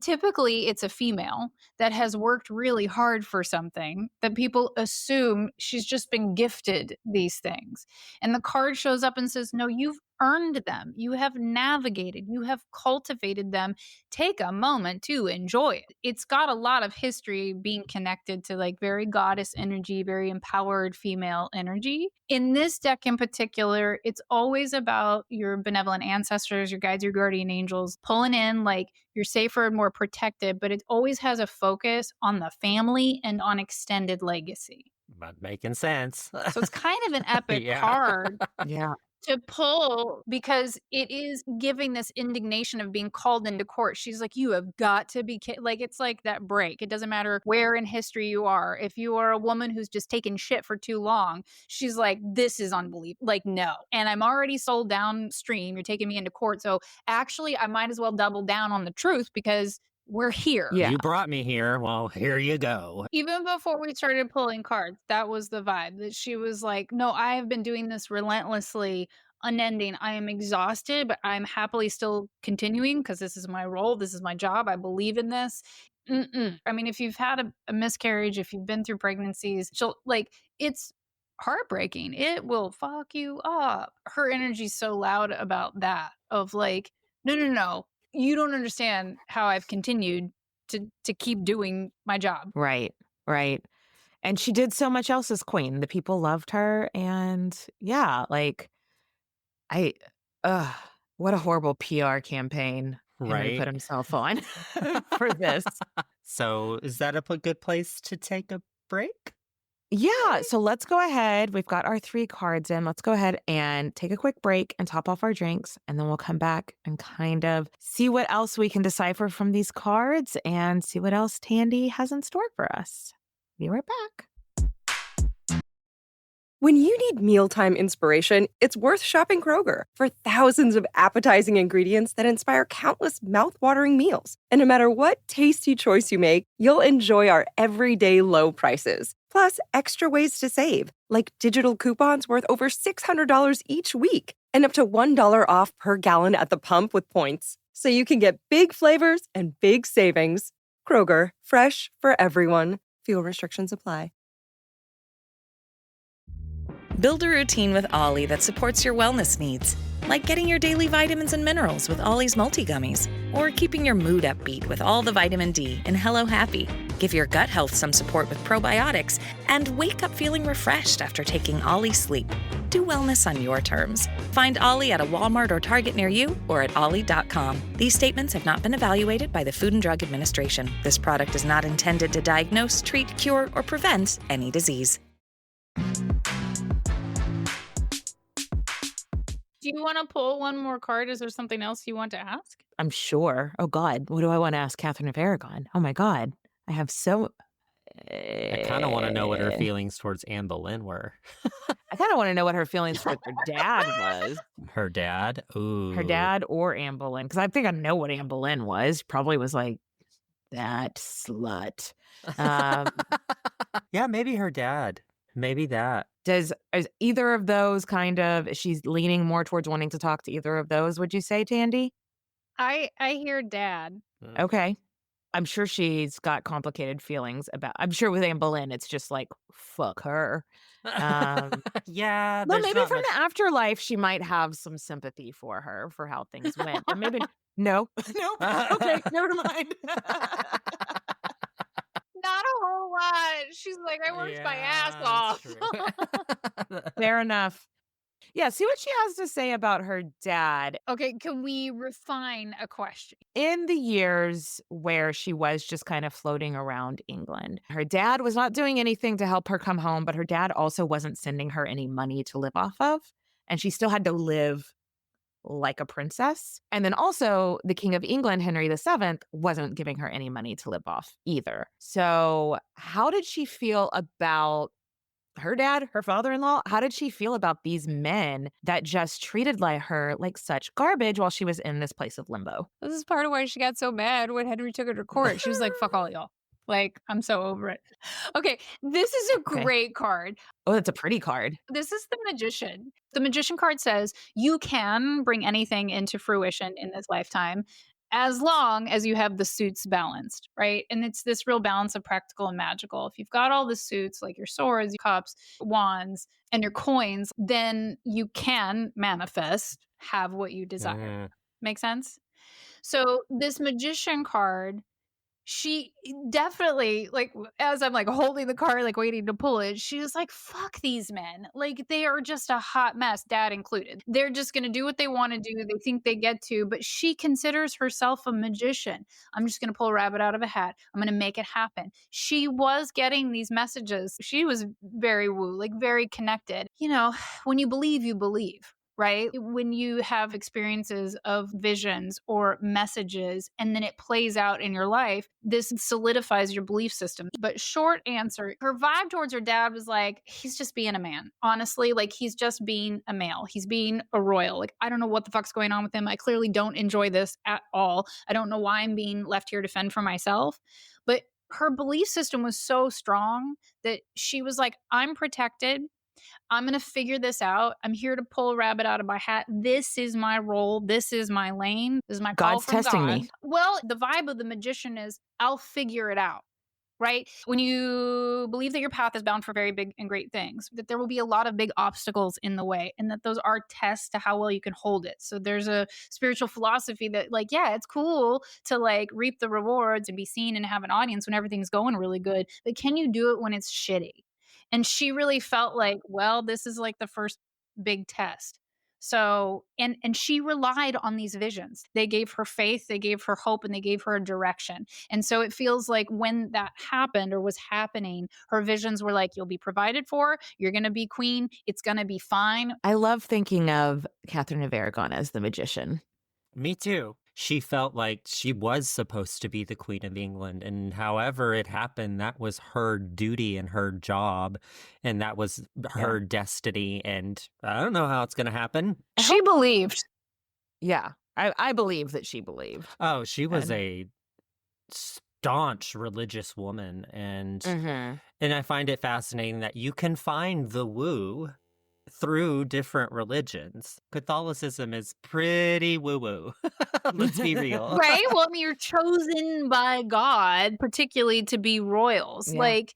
Speaker 4: typically it's a female that has worked really hard for something that people assume she's just been gifted these things. And the card shows up and says, no, you've earned them. You have navigated, you have cultivated them. Take a moment to enjoy it. It's got a lot of history being connected to like very goddess energy, very empowered female energy. In this deck in particular, it's always about your benevolent ancestors, your guides, your guardian angels, pulling in like you're safer and more protected, but it always has a focus on the family and on extended legacy.
Speaker 3: But making sense.
Speaker 4: So it's kind of an epic
Speaker 3: Yeah.
Speaker 4: card
Speaker 5: Yeah.
Speaker 4: to pull because it is giving this indignation of being called into court. She's like, you have got to be like, it's like that break. It doesn't matter where in history you are. If you are a woman who's just taken shit for too long, she's like, this is unbelievable. Like, no. And I'm already sold downstream. You're taking me into court. So actually, I might as well double down on the truth because we're here.
Speaker 5: Yeah.
Speaker 3: You brought me here. Well, here you go.
Speaker 4: Even before we started pulling cards, that was the vibe that she was like, no, I have been doing this relentlessly, unending. I am exhausted, but I'm happily still continuing because this is my role. This is my job. I believe in this. I mean, if you've had a miscarriage, if you've been through pregnancies, it's heartbreaking. It will fuck you up. Her energy's so loud about that of like, no. You don't understand how I've continued to keep doing my job.
Speaker 5: Right. And she did so much else as queen. The people loved her. And yeah, like what a horrible PR campaign Henry
Speaker 3: Right.
Speaker 5: put himself on for this.
Speaker 3: So is that a good place to take a break?
Speaker 5: Yeah. So let's go ahead. We've got our 3 cards in. Let's go ahead and take a quick break and top off our drinks. And then we'll come back and kind of see what else we can decipher from these cards and see what else Tandy has in store for us. Be right back.
Speaker 7: When you need mealtime inspiration, it's worth shopping Kroger for thousands of appetizing ingredients that inspire countless mouthwatering meals. And no matter what tasty choice you make, you'll enjoy our everyday low prices. Plus, extra ways to save, like digital coupons worth over $600 each week and up to $1 off per gallon at the pump with points. So you can get big flavors and big savings. Kroger, fresh for everyone. Fuel restrictions apply.
Speaker 8: Build a routine with Ollie that supports your wellness needs, like getting your daily vitamins and minerals with Ollie's multi-gummies, or keeping your mood upbeat with all the vitamin D in Hello Happy. Give your gut health some support with probiotics, and wake up feeling refreshed after taking Ollie Sleep. Do wellness on your terms. Find Ollie at a Walmart or Target near you or at ollie.com. These statements have not been evaluated by the Food and Drug Administration. This product is not intended to diagnose, treat, cure, or prevent any disease.
Speaker 4: Do you want to pull one more card? Is there something else you want to ask?
Speaker 5: I'm sure. Oh, God. What do I want to ask Catherine of Aragon? Oh, my God. I have so...
Speaker 3: I kind of want to know what her feelings towards Anne Boleyn were.
Speaker 5: I kind of want to know what her feelings towards her dad was.
Speaker 3: Her dad? Ooh.
Speaker 5: Her dad or Anne Boleyn. Because I think I know what Anne Boleyn was. Probably was like, that slut.
Speaker 3: Yeah, maybe her dad. Maybe that.
Speaker 5: Is either of those kind of, she's leaning more towards wanting to talk to either of those, would you say, Tandy?
Speaker 4: I hear dad.
Speaker 5: Okay. I'm sure she's got complicated feelings about, I'm sure with Anne Boleyn, it's just like, fuck her.
Speaker 3: Yeah.
Speaker 5: Well, maybe from
Speaker 3: much...
Speaker 5: the afterlife, she might have some sympathy for her for how things went. But maybe, no. Okay, never mind.
Speaker 4: Not a whole lot. She's like, I worked my ass off.
Speaker 5: Fair enough. Yeah, see what she has to say about her dad.
Speaker 4: Okay, can we refine a question?
Speaker 5: In the years where she was just kind of floating around England, her dad was not doing anything to help her come home, but her dad also wasn't sending her any money to live off of. And she still had to live like a princess. And then also, the King of England, Henry VII, wasn't giving her any money to live off either. So, how did she feel about her dad, her father-in-law? How did she feel about these men that just treated her like such garbage while she was in this place of limbo?
Speaker 4: This is part of why she got so mad when Henry took her to court. She was like, fuck all y'all. Like, I'm so over it. Okay, this is a great card.
Speaker 5: Oh, that's a pretty card.
Speaker 4: This is the Magician. The Magician card says you can bring anything into fruition in this lifetime as long as you have the suits balanced, right? And it's this real balance of practical and magical. If you've got all the suits, like your swords, your cups, wands, and your coins, then you can manifest, have what you desire. Make sense? So this Magician card, she definitely, like, as I'm like holding the card, like waiting to pull it, she was like, fuck these men. Like, they are just a hot mess, dad included. They're just going to do what they want to do. They think they get to, but she considers herself a magician. I'm just going to pull a rabbit out of a hat. I'm going to make it happen. She was getting these messages. She was very woo, like very connected. You know, when you believe, right? When you have experiences of visions or messages and then it plays out in your life, this solidifies your belief system. But short answer, her vibe towards her dad was like, he's just being a man. Honestly, like he's just being a male. He's being a royal. Like, I don't know what the fuck's going on with him. I clearly don't enjoy this at all. I don't know why I'm being left here to fend for myself. But her belief system was so strong that she was like, I'm protected. I'm going to figure this out. I'm here to pull a rabbit out of my hat. This is my role. This is my lane. This is my call
Speaker 5: God's
Speaker 4: from
Speaker 5: testing
Speaker 4: God.
Speaker 5: me.
Speaker 4: Well, the vibe of the Magician is I'll figure it out, right? When you believe that your path is bound for very big and great things, that there will be a lot of big obstacles in the way and that those are tests to how well you can hold it. So there's a spiritual philosophy that like, yeah, it's cool to like reap the rewards and be seen and have an audience when everything's going really good. But can you do it when it's shitty? And she really felt like, well, this is like the first big test. So, and she relied on these visions. They gave her faith, they gave her hope, and they gave her a direction. And so it feels like when that happened or was happening, her visions were like, you'll be provided for, you're going to be queen, it's going to be fine.
Speaker 5: I love thinking of Catherine of Aragon as the magician.
Speaker 3: Me too. She felt like she was supposed to be the Queen of England, and however it happened, that was her duty and her job, and that was her destiny, and I don't know how it's going to happen.
Speaker 4: She believed.
Speaker 5: Yeah, I believe that she believed.
Speaker 3: Oh, she was a staunch religious woman, and I find it fascinating that you can find the woo through different religions. Catholicism is pretty woo-woo. Let's be real.
Speaker 4: Right? Well, I mean, you're chosen by God, particularly to be royals.
Speaker 5: Yeah.
Speaker 4: Like,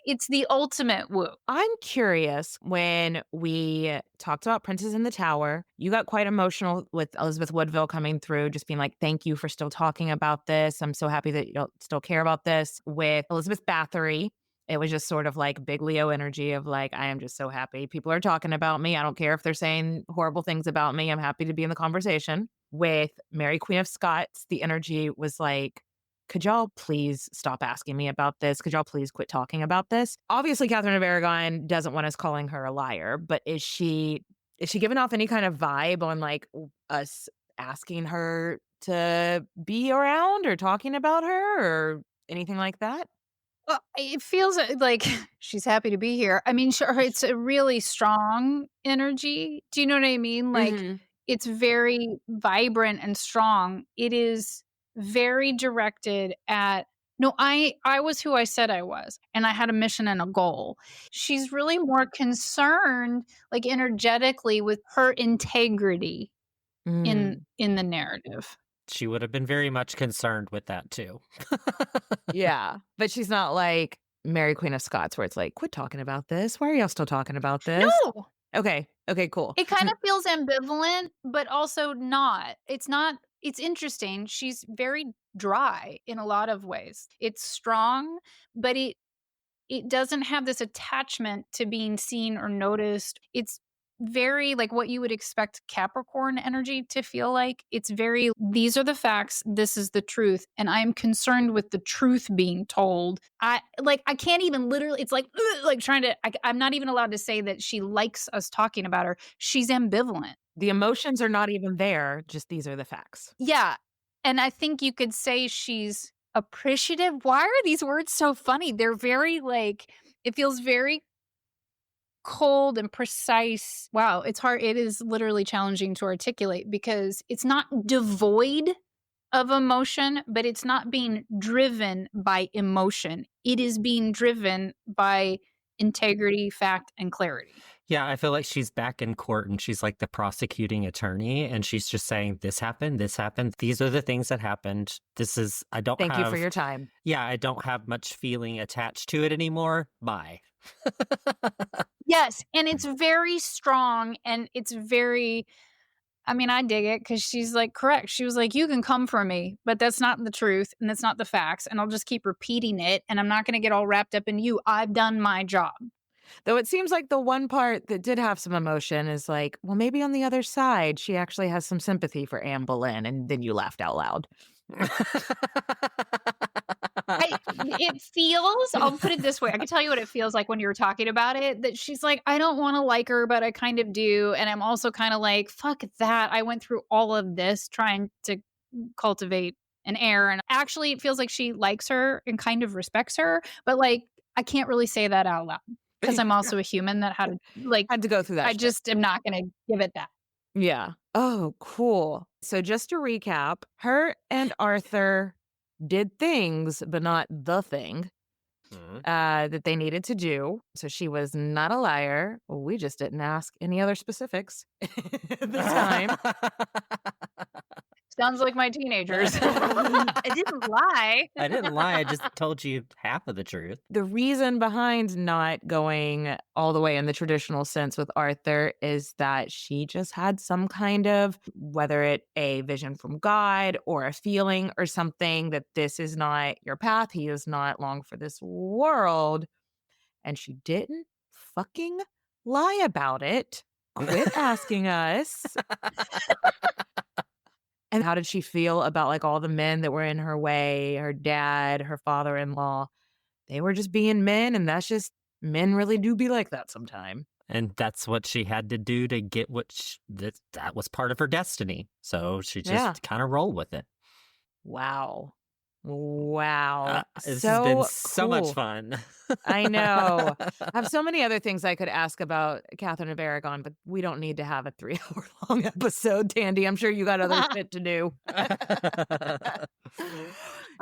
Speaker 4: it's the ultimate woo.
Speaker 5: I'm curious, when we talked about Princes in the Tower, you got quite emotional with Elizabeth Woodville coming through, just being like, thank you for still talking about this. I'm so happy that you still care about this. With Elizabeth Bathory, it was just sort of like big Leo energy of like, I am just so happy. People are talking about me. I don't care if they're saying horrible things about me. I'm happy to be in the conversation. With Mary Queen of Scots, the energy was like, could y'all please stop asking me about this? Could y'all please quit talking about this? Obviously, Catherine of Aragon doesn't want us calling her a liar, but is she giving off any kind of vibe on like us asking her to be around or talking about her or anything like that?
Speaker 4: Well, it feels like she's happy to be here. I mean, sure, it's a really strong energy. Do you know what I mean? Like, it's very vibrant and strong. It is very directed at, no, I was who I said I was, and I had a mission and a goal. She's really more concerned, like energetically, with her integrity in the narrative.
Speaker 3: She would have been very much concerned with that too.
Speaker 5: Yeah, but she's not like Mary Queen of Scots, where it's like, quit talking about this. Why are y'all still talking about this?
Speaker 4: No.
Speaker 5: Okay, cool.
Speaker 4: It kind of feels ambivalent, but also not. It's not. It's interesting. She's very dry in a lot of ways. It's strong, but it doesn't have this attachment to being seen or noticed. It's very like what you would expect Capricorn energy to feel like. It's very, these are the facts, this is the truth, and I'm concerned with the truth being told. I can't even literally, it's like trying to, I'm not even allowed to say that she likes us talking about her. She's ambivalent.
Speaker 5: The emotions are not even there, just these are the facts.
Speaker 4: Yeah. And I think you could say she's appreciative. Why are these words so funny? They're very like, it feels very cold and precise. Wow, it's hard. It is literally challenging to articulate because it's not devoid of emotion, but it's not being driven by emotion. It is being driven by integrity, fact, and clarity.
Speaker 3: Yeah, I feel like she's back in court and she's like the prosecuting attorney and she's just saying, this happened, these are the things that happened.
Speaker 5: Thank you for your time.
Speaker 3: Yeah, I don't have much feeling attached to it anymore. Bye.
Speaker 4: Yes, and it's very strong and it's very, I mean, I dig it because she's like, correct. She was like, you can come for me, but that's not the truth and that's not the facts. And I'll just keep repeating it and I'm not going to get all wrapped up in you. I've done my job.
Speaker 5: Though it seems like the one part that did have some emotion is like, well, maybe on the other side, she actually has some sympathy for Anne Boleyn. And then you laughed out loud.
Speaker 4: It feels, I'll put it this way. I can tell you what it feels like when you were talking about it, that she's like, I don't want to like her, but I kind of do. And I'm also kind of like, fuck that. I went through all of this trying to cultivate an heir. And actually it feels like she likes her and kind of respects her. But like, I can't really say that out loud because I'm also a human that had to go through that. I just am not going to give it that.
Speaker 5: Yeah. Oh, cool. So just to recap, her and Arthur did things, but not the thing that they needed to do. So she was not a liar. We just didn't ask any other specifics at the time.
Speaker 4: Sounds like my teenagers. I didn't lie.
Speaker 3: I didn't lie. I just told you half of the truth.
Speaker 5: The reason behind not going all the way in the traditional sense with Arthur is that she just had some kind of, whether it a vision from God or a feeling or something that this is not your path. He is not long for this world. And she didn't fucking lie about it. Quit asking us. And how did she feel about like all the men that were in her way, her dad, her father-in-law? They were just being men, and that's just, men really do be like that sometime.
Speaker 3: And that's what she had to do to get that was part of her destiny. So she just kind of rolled with it.
Speaker 5: Wow.
Speaker 3: This has been so much fun.
Speaker 5: I know. I have so many other things I could ask about Catherine of Aragon, but we don't need to have a 3-hour-long episode, Tandy. I'm sure you got other shit to do.
Speaker 4: I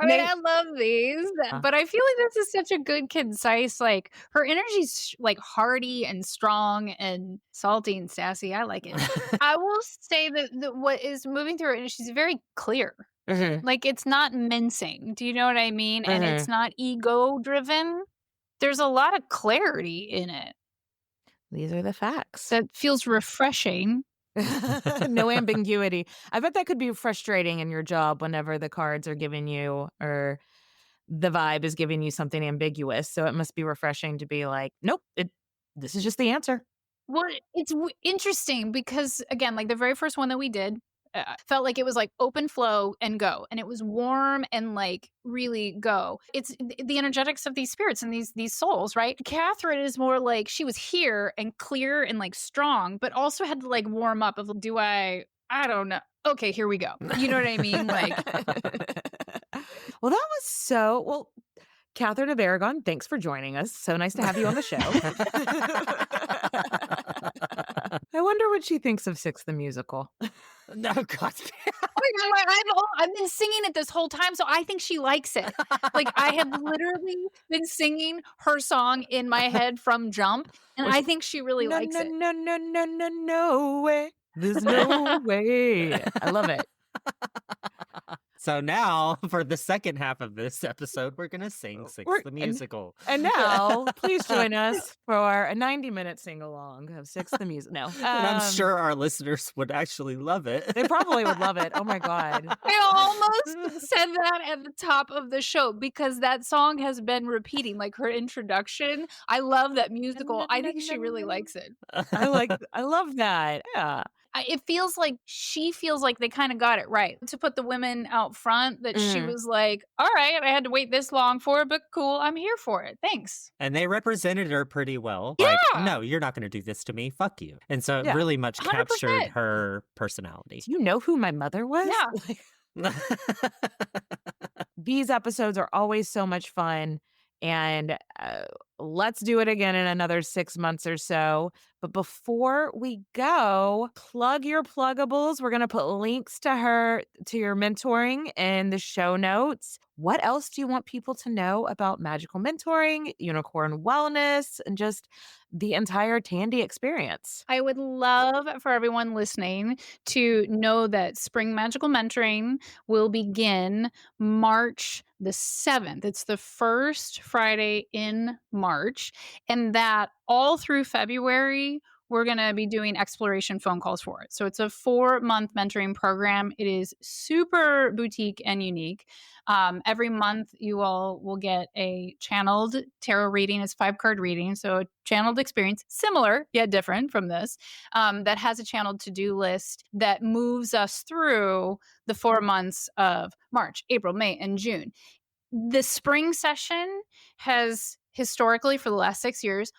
Speaker 4: mean, I love these, but I feel like this is such a good, concise, like, her energy's like hearty and strong and salty and sassy. I like it. I will say that what is moving through her, and she's very clear.
Speaker 5: Mm-hmm.
Speaker 4: Like, it's not mincing. Do you know what I mean? And it's not ego driven. There's a lot of clarity in it.
Speaker 5: These are the facts.
Speaker 4: That feels refreshing.
Speaker 5: No ambiguity. I bet that could be frustrating in your job whenever the cards are giving you, or the vibe is giving you something ambiguous. So it must be refreshing to be like, nope, this is just the answer.
Speaker 4: Well, it's interesting because, again, like the very first one that we did, felt like it was like open flow and go, and it was warm and like really go. It's the energetics of these spirits and these souls, right? Catherine is more like she was here and clear and like strong, but also had to like warm up of, I don't know. Okay, here we go. You know what I mean? Like,
Speaker 5: well, that was well, Catherine of Aragon, thanks for joining us. So nice to have you on the show. I wonder what she thinks of Six the Musical.
Speaker 3: No, God.
Speaker 4: I've been singing it this whole time, so I think she likes it. Like, I have literally been singing her song in my head from Jump, and I think she really likes it.
Speaker 5: No way. There's no way. I love it.
Speaker 3: So now, for the second half of this episode, we're going to sing Six the Musical.
Speaker 5: And now, please join us for a 90-minute sing-along of Six the Musical. No.
Speaker 3: And I'm sure our listeners would actually love it.
Speaker 5: They probably would love it. Oh, my God.
Speaker 4: I almost said that at the top of the show because that song has been repeating, like her introduction. I love that musical. I think she really likes it.
Speaker 5: I love that. Yeah.
Speaker 4: It feels like she feels like they kind of got it right to put the women out front, that she was like, all right, I had to wait this long for it, but cool, I'm here for it. Thanks.
Speaker 3: And they represented her pretty well.
Speaker 4: Yeah.
Speaker 3: Like, no, you're not going to do this to me. Fuck you. And so it really much
Speaker 4: 100%.
Speaker 3: captured her personality.
Speaker 5: Do you know who my mother was?
Speaker 4: Yeah.
Speaker 5: These episodes are always so much fun. And let's do it again in another 6 months or so. But before we go, plug your pluggables. We're going to put links to your mentoring in the show notes. What else do you want people to know about magical mentoring, unicorn wellness, and just the entire Tandy experience?
Speaker 4: I would love for everyone listening to know that Spring Magical Mentoring will begin March the 7th. It's the first Friday in March, and that all through February, we're going to be doing exploration phone calls for it. So it's a 4-month mentoring program. It is super boutique and unique. Every month, you all will get a channeled tarot reading. It's 5-card reading. So a channeled experience, similar yet different from this, that has a channeled to-do list that moves us through the 4 months of March, April, May, and June. The spring session has historically, for the last 6 years,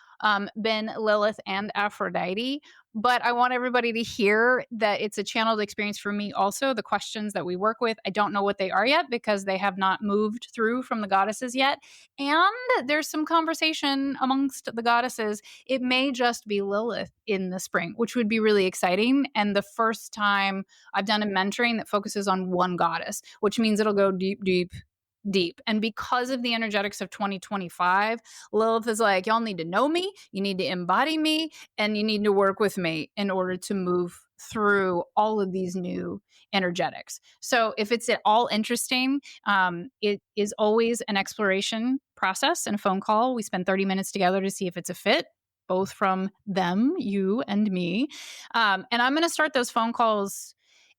Speaker 4: been Lilith and Aphrodite. But I want everybody to hear that it's a channeled experience for me also. The questions that we work with, I don't know what they are yet because they have not moved through from the goddesses yet. And there's some conversation amongst the goddesses. It may just be Lilith in the spring, which would be really exciting. And the first time I've done a mentoring that focuses on one goddess, which means it'll go deep, deep, deep. And because of the energetics of 2025, Lilith is like, y'all need to know me, you need to embody me, and you need to work with me in order to move through all of these new energetics. So if it's at all interesting, it is always an exploration process and a phone call. We spend 30 minutes together to see if it's a fit, both from them, you and me. And I'm going to start those phone calls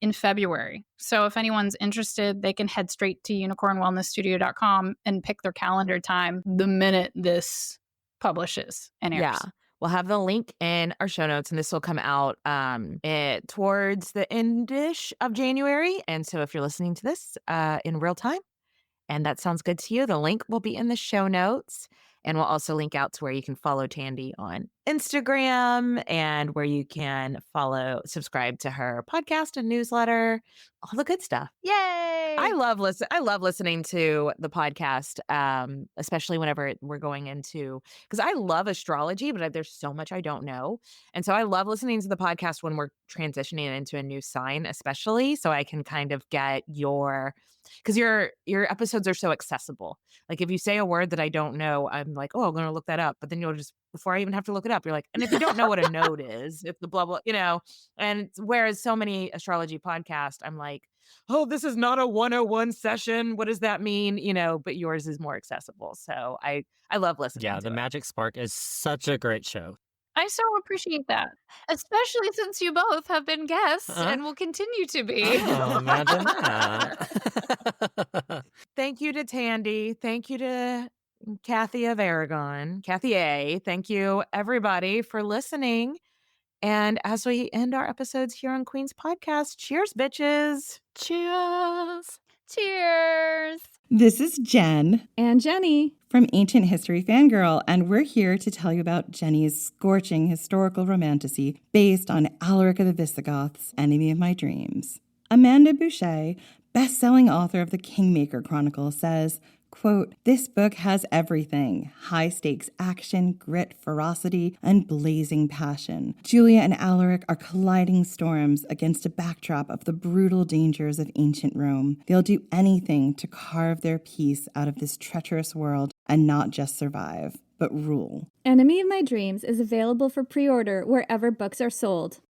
Speaker 4: in February. So if anyone's interested, they can head straight to unicornwellnessstudio.com and pick their calendar time the minute this publishes and airs.
Speaker 5: Yeah. We'll have the link in our show notes, and this will come out towards the end-ish of January. And so if you're listening to this in real time, and that sounds good to you, the link will be in the show notes. And we'll also link out to where you can follow Tandy on Instagram and where you can subscribe to her podcast and newsletter, all the good stuff.
Speaker 4: Yay!
Speaker 5: I love listening to the podcast, especially whenever we're going into, because I love astrology, but there's so much I don't know. And so I love listening to the podcast when we're transitioning into a new sign, especially so I can kind of get because your episodes are so accessible. Like if you say a word that I don't know, I'm like, oh, I'm going to look that up. But then you'll just, before I even have to look it up, you're like, and if you don't know what a node is, if the blah, blah, and whereas so many astrology podcasts, I'm like, oh, this is not a 101 session. What does that mean? But yours is more accessible. So I love listening.
Speaker 3: Yeah, the Magic Spark is such a great show.
Speaker 4: I so appreciate that, especially since you both have been guests and will continue to be.
Speaker 3: Oh, imagine that.
Speaker 5: Thank you to Tandy. Thank you to Cathy of Aragon. Cathy A. Thank you, everybody, for listening. And as we end our episodes here on Queen's Podcast, cheers, bitches.
Speaker 4: Cheers. Cheers.
Speaker 9: This is Jen
Speaker 1: And Jenny
Speaker 9: from Ancient History Fangirl, and we're here to tell you about Jenny's scorching historical romantasy based on Alaric of the Visigoths' Enemy of My Dreams. Amanda Boucher, best-selling author of the Kingmaker Chronicle, says, quote, "This book has everything: high-stakes action, grit, ferocity, and blazing passion. Julia and Alaric are colliding storms against a backdrop of the brutal dangers of ancient Rome. They'll do anything to carve their piece out of this treacherous world and not just survive, but rule."
Speaker 10: Enemy of My Dreams is available for pre-order wherever books are sold.